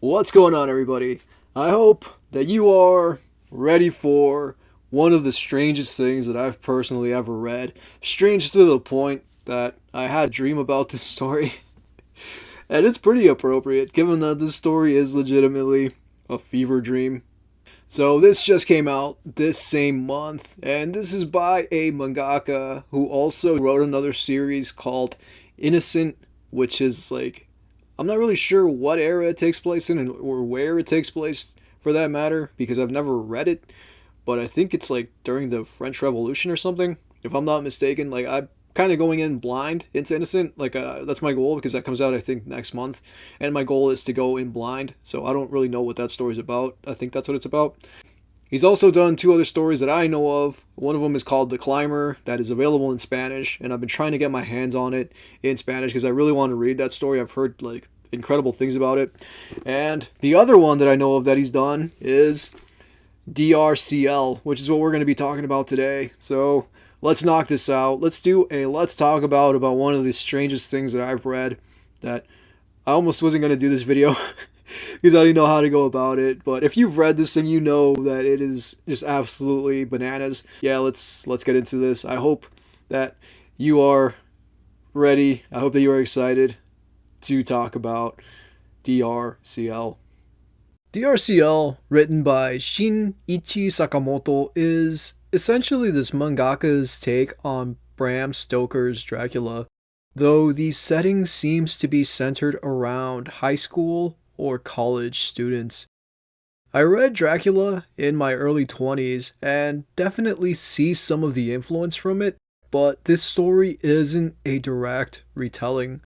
What's going on, everybody? I hope that you are ready for one of the strangest things that I've personally ever read. Strange to the point that I had a dream about this story. And it's pretty appropriate given that this story is legitimately a fever dream. So, this just came out this same month, and this is by a mangaka who also wrote another series called Innocent, which is like I'm not really sure what era it takes place in or where it takes place for that matter because I've never read it, but I think it's like during the French Revolution or something, if I'm not mistaken. Like I'm kind of going in blind into Innocent. Like that's my goal because that comes out I think next month, and my goal is to go in blind. So I don't really know what that story's about. I think that's what it's about. He's also done two other stories that I know of. One of them is called The Climber, that is available in Spanish, and I've been trying to get my hands on it in Spanish because I really want to read that story. I've heard like incredible things about it. And the other one that I know of that he's done is DRCL, which is what we're going to be talking about today. So let's knock this out. Let's talk about one of the strangest things that I've read that I almost wasn't going to do this video because I didn't know how to go about it. But if you've read this thing, you know that it is just absolutely bananas. Yeah, let's get into this. I hope that you are ready. I hope that you are excited to talk about DRCL. DRCL, written by Shinichi Sakamoto, is essentially this mangaka's take on Bram Stoker's Dracula, though the setting seems to be centered around high school or college students. I read Dracula in my early 20s and definitely see some of the influence from it, but this story isn't a direct retelling.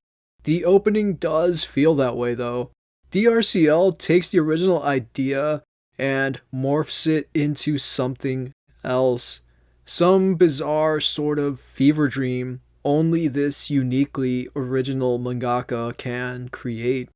The opening does feel that way though. DRCL takes the original idea and morphs it into something else. Some bizarre sort of fever dream only this uniquely original mangaka can create.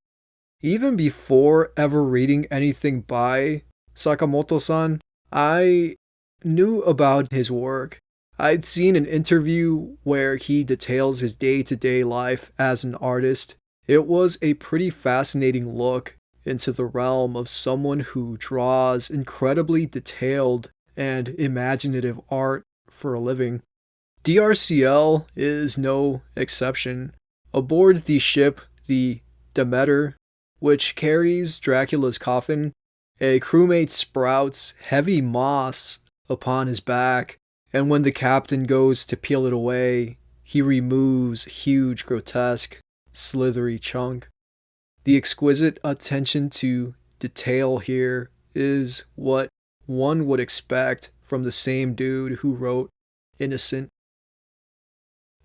Even before ever reading anything by Sakamoto-san, I knew about his work. I'd seen an interview where he details his day-to-day life as an artist. It was a pretty fascinating look into the realm of someone who draws incredibly detailed and imaginative art for a living. DRCL is no exception. Aboard the ship, the Demeter, which carries Dracula's coffin, a crewmate sprouts heavy moss upon his back, and when the captain goes to peel it away, he removes a huge, grotesque, slithery chunk. The exquisite attention to detail here is what one would expect from the same dude who wrote Innocent.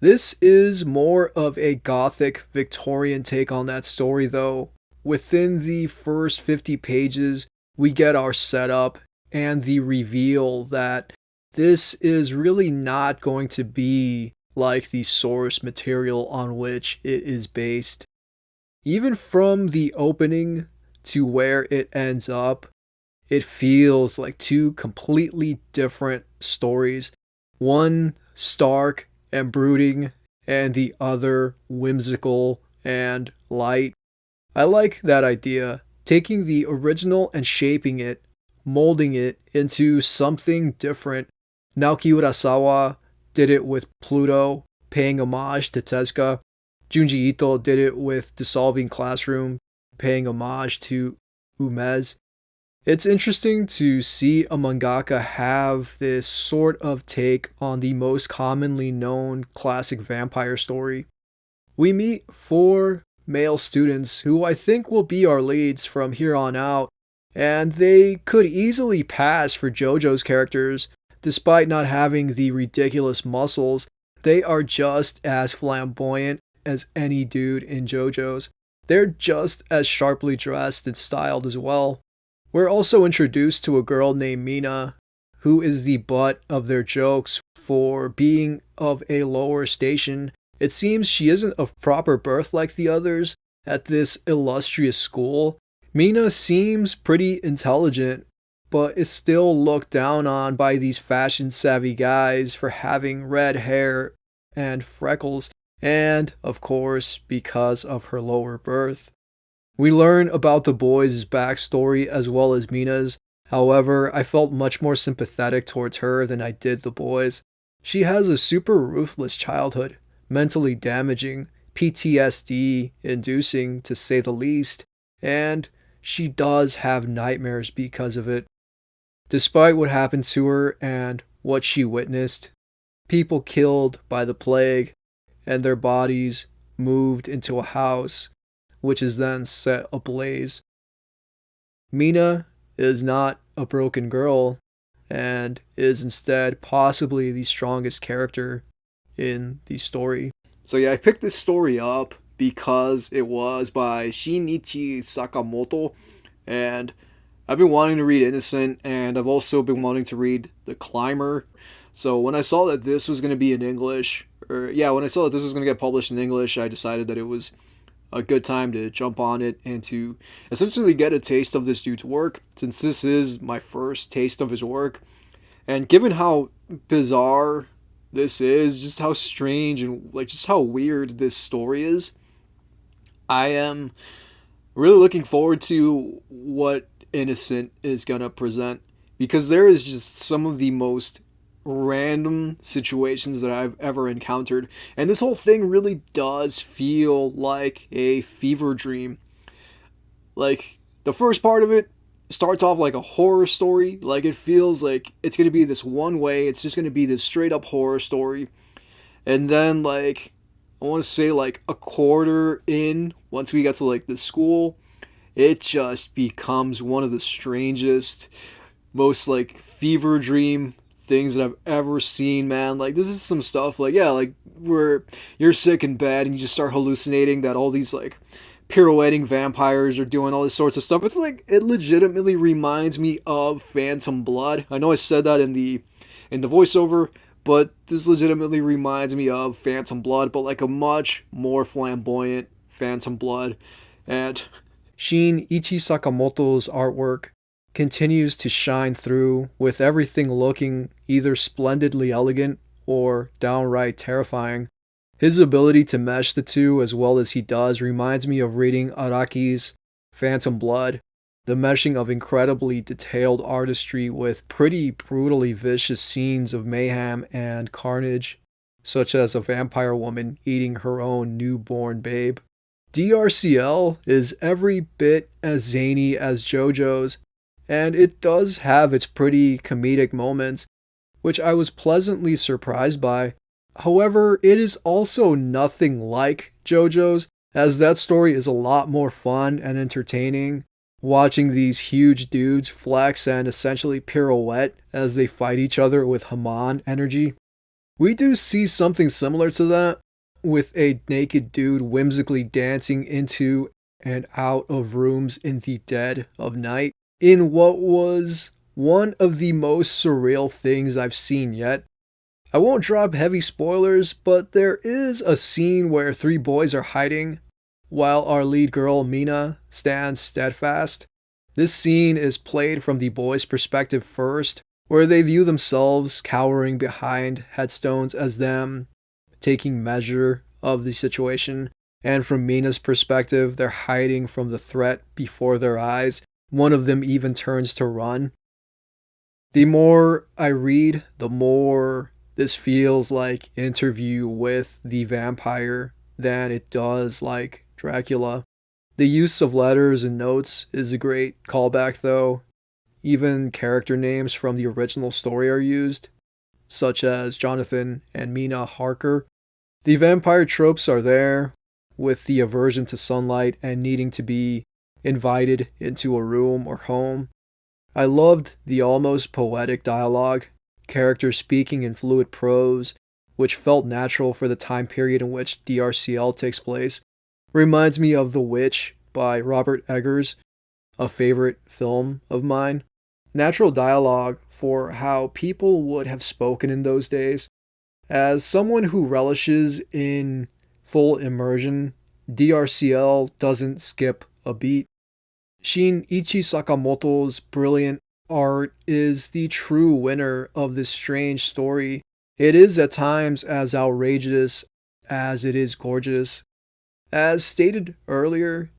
This is more of a gothic Victorian take on that story though. Within the first 50 pages, we get our setup and the reveal that this is really not going to be like the source material on which it is based. Even from the opening to where it ends up, it feels like two completely different stories. One stark and brooding, and the other whimsical and light. I like that idea, taking the original and shaping it, molding it into something different. Naoki Urasawa did it with Pluto, paying homage to Tezuka. Junji Ito did it with Dissolving Classroom, paying homage to Umez. It's interesting to see a mangaka have this sort of take on the most commonly known classic vampire story. We meet four male students who I think will be our leads from here on out, and they could easily pass for JoJo's characters. Despite not having the ridiculous muscles, they are just as flamboyant as any dude in JoJo's. They're just as sharply dressed and styled as well. We're also introduced to a girl named Mina, who is the butt of their jokes for being of a lower station. It seems she isn't of proper birth like the others at this illustrious school. Mina seems pretty intelligent, but is still looked down on by these fashion-savvy guys for having red hair and freckles, and, of course, because of her lower birth. We learn about the boys' backstory as well as Mina's. However, I felt much more sympathetic towards her than I did the boys. She has a super ruthless childhood, mentally damaging, PTSD inducing to say the least, and she does have nightmares because of it. Despite what happened to her and what she witnessed, people killed by the plague and their bodies moved into a house, which is then set ablaze. Mina is not a broken girl and is instead possibly the strongest character in the story. So yeah, I picked this story up because it was by Shinichi Sakamoto, and I've been wanting to read Innocent, and I've also been wanting to read The Climber. So when I saw that this was going to be in English, when I saw that this was going to get published in English, I decided that it was a good time to jump on it and to essentially get a taste of this dude's work, since this is my first taste of his work. And given how bizarre this is, just how strange and like just how weird this story is, I am really looking forward to what Innocent is gonna present, because there is just some of the most random situations that I've ever encountered, and this whole thing really does feel like a fever dream. Like, the first part of it starts off like a horror story. Like, it feels like it's gonna be this one way, it's just gonna be this straight up horror story. And then, like, I wanna say, like, a quarter in, once we get to, like, the school, it just becomes one of the strangest, most, like, fever dream things that I've ever seen, man. Like, this is some stuff, like, yeah, like, where you're sick in bed and you just start hallucinating that all these, like, pirouetting vampires are doing all this sorts of stuff. It's like, it legitimately reminds me of Phantom Blood. I know I said that in the voiceover, but this legitimately reminds me of Phantom Blood, but like a much more flamboyant Phantom Blood. And Shin Ichi Sakamoto's artwork continues to shine through, with everything looking either splendidly elegant or downright terrifying. His ability to mesh the two as well as he does reminds me of reading Araki's Phantom Blood, the meshing of incredibly detailed artistry with pretty brutally vicious scenes of mayhem and carnage, such as a vampire woman eating her own newborn babe. DRCL is every bit as zany as JoJo's, and it does have its pretty comedic moments, which I was pleasantly surprised by. However, it is also nothing like JoJo's, as that story is a lot more fun and entertaining, watching these huge dudes flex and essentially pirouette as they fight each other with Haman energy. We do see something similar to that, with a naked dude whimsically dancing into and out of rooms in the dead of night, in what was one of the most surreal things I've seen yet. I won't drop heavy spoilers, but there is a scene where three boys are hiding while our lead girl, Mina, stands steadfast. This scene is played from the boys' perspective first, where they view themselves cowering behind headstones as them taking measure of the situation, and from Mina's perspective, they're hiding from the threat before their eyes. One of them even turns to run. The more I read, the more this feels like Interview with the Vampire than it does like Dracula. The use of letters and notes is a great callback though. Even character names from the original story are used, such as Jonathan and Mina Harker. The vampire tropes are there, with the aversion to sunlight and needing to be invited into a room or home. I loved the almost poetic dialogue, characters speaking in fluid prose, which felt natural for the time period in which DRCL takes place. Reminds me of The Witch by Robert Eggers, a favorite film of mine. Natural dialogue for how people would have spoken in those days. As someone who relishes in full immersion, DRCL doesn't skip a beat. Shinichi Sakamoto's brilliant art is the true winner of this strange story. It is at times as outrageous as it is gorgeous. As stated earlier,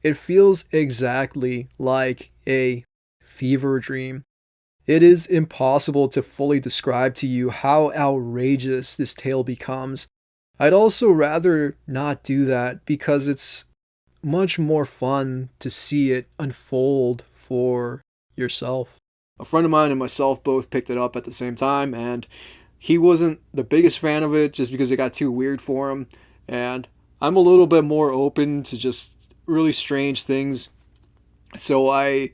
it feels exactly like a fever dream. It is impossible to fully describe to you how outrageous this tale becomes. I'd also rather not do that because it's much more fun to see it unfold for yourself. A friend of mine and myself both picked it up at the same time, and he wasn't the biggest fan of it just because it got too weird for him. And I'm a little bit more open to just really strange things. So I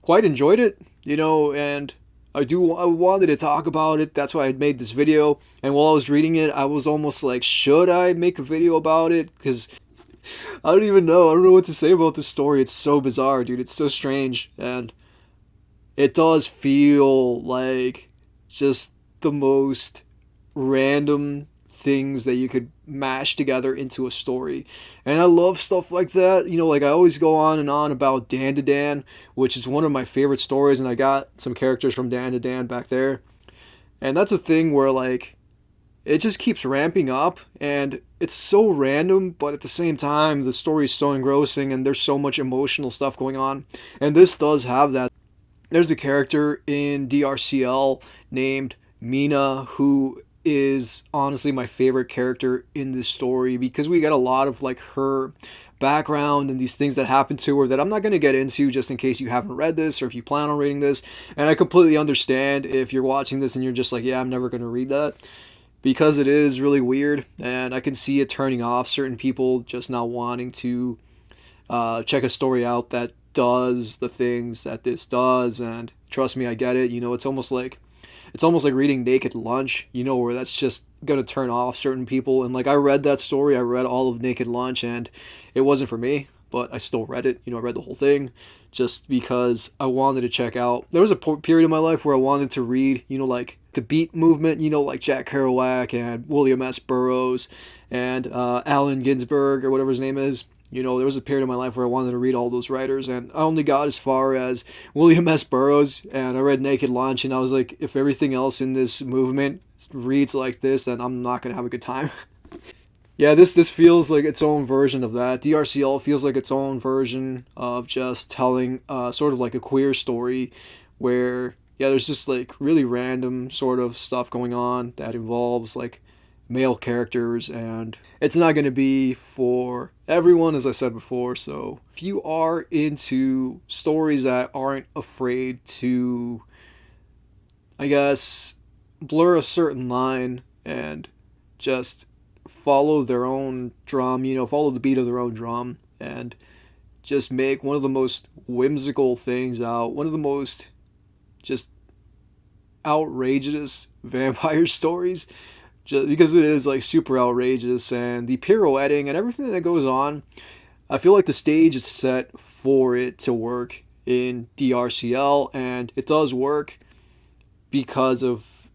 quite enjoyed it, and I wanted to talk about it. That's why I made this video. And while I was reading it, I was almost like, should I make a video about it? Because I don't even know. I don't know what to say about this story. It's so bizarre, dude. It's so strange. And it does feel like just the most random things that you could mash together into a story. And I love stuff like that. Like I always go on and on about Dan to Dan, which is one of my favorite stories, and I got some characters from Dan to Dan back there. And that's a thing where like it just keeps ramping up and it's so random, but at the same time the story is so engrossing and there's so much emotional stuff going on. And this does have that. There's a character in DRCL named Mina who is honestly my favorite character in this story because we get a lot of like her background and these things that happen to her that I'm not going to get into just in case you haven't read this or if you plan on reading this. And I completely understand if you're watching this and you're just like, yeah, I'm never going to read that, because it is really weird and I can see it turning off certain people just not wanting to check a story out that does the things that this does. And trust me, I get it. It's almost like reading Naked Lunch, where that's just going to turn off certain people. And like I read that story, I read all of Naked Lunch, and it wasn't for me, but I still read it. I read the whole thing just because I wanted to check out. There was a period in my life where I wanted to read, like the Beat movement, like Jack Kerouac and William S. Burroughs and Allen Ginsberg or whatever his name is. There was a period in my life where I wanted to read all those writers, and I only got as far as William S. Burroughs, and I read Naked Lunch, and I was like, if everything else in this movement reads like this, then I'm not going to have a good time. Yeah, this feels like its own version of that. DRCL feels like its own version of just telling sort of like a queer story where, yeah, there's just like really random sort of stuff going on that involves like male characters, and it's not going to be for everyone, as I said before. So if you are into stories that aren't afraid to, I guess, blur a certain line and just follow their own drum, follow the beat of their own drum, and just make one of the most whimsical things out, one of the most just outrageous vampire stories, just because it is like super outrageous, and the pirouetting and everything that goes on, I feel like the stage is set for it to work in DRCL, and it does work because of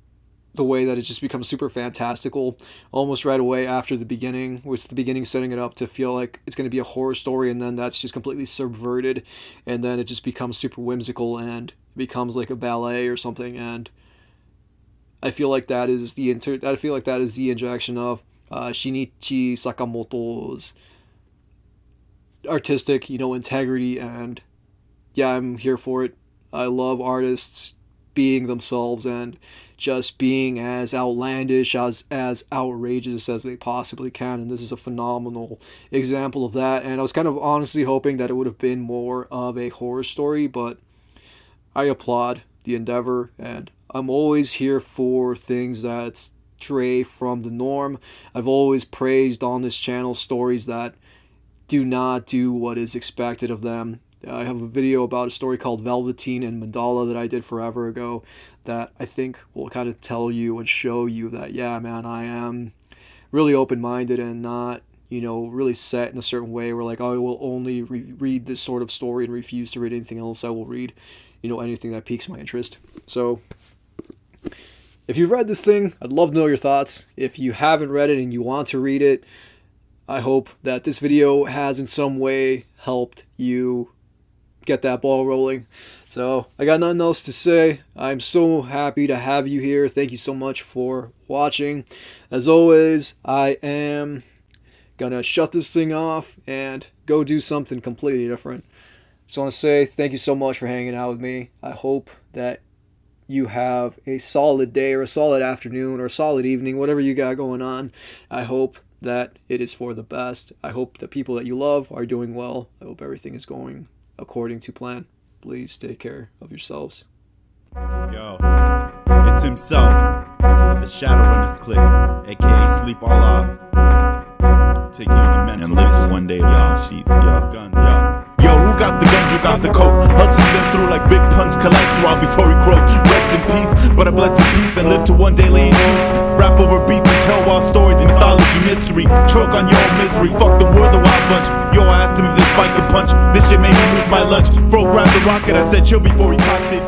the way that it just becomes super fantastical almost right away after the beginning, with the beginning setting it up to feel like it's going to be a horror story, and then that's just completely subverted, and then it just becomes super whimsical and becomes like a ballet or something. And I feel like that is the injection of Shinichi Sakamoto's artistic, integrity, and yeah, I'm here for it. I love artists being themselves and just being as outlandish, as outrageous as they possibly can, and this is a phenomenal example of that. And I was kind of honestly hoping that it would have been more of a horror story, but I applaud the endeavor, and I'm always here for things that stray from the norm. I've always praised on this channel stories that do not do what is expected of them. I have a video about a story called Velveteen and Mandala that I did forever ago that I think will kind of tell you and show you that, yeah, man, I am really open-minded and not, really set in a certain way where like, oh, I will only read this sort of story and refuse to read anything else. I will read, anything that piques my interest. So if you've read this thing, I'd love to know your thoughts. If you haven't read it and you want to read it, I hope that this video has in some way helped you get that ball rolling. So I got nothing else to say. I'm so happy to have you here. Thank you so much for watching. As always, I am gonna shut this thing off and go do something completely different. Just want to say thank you so much for hanging out with me. I hope that you have a solid day or a solid afternoon or a solid evening, whatever you got going on. I hope that it is for the best. I hope the people that you love are doing well. I hope everything is going according to plan. Please take care of yourselves. Yo, it's himself, the shadow in his clique, aka Sleep All Out. Take you on a mental and live one day y'all sheets, y'all guns, y'all. Yo, who got the guns, you got the coke. Hustling them through like big punch cholesterol before he croak. Rest in peace, but I bless in peace and live to one day lay in shoots. Rap over beats and tell wild stories, the mythology mystery. Choke on your own misery, fuck the world, the wild bunch. Yo, I asked him if this bike could punch. This shit made me lose my lunch. Bro grabbed the rocket, I said chill before he cocked it.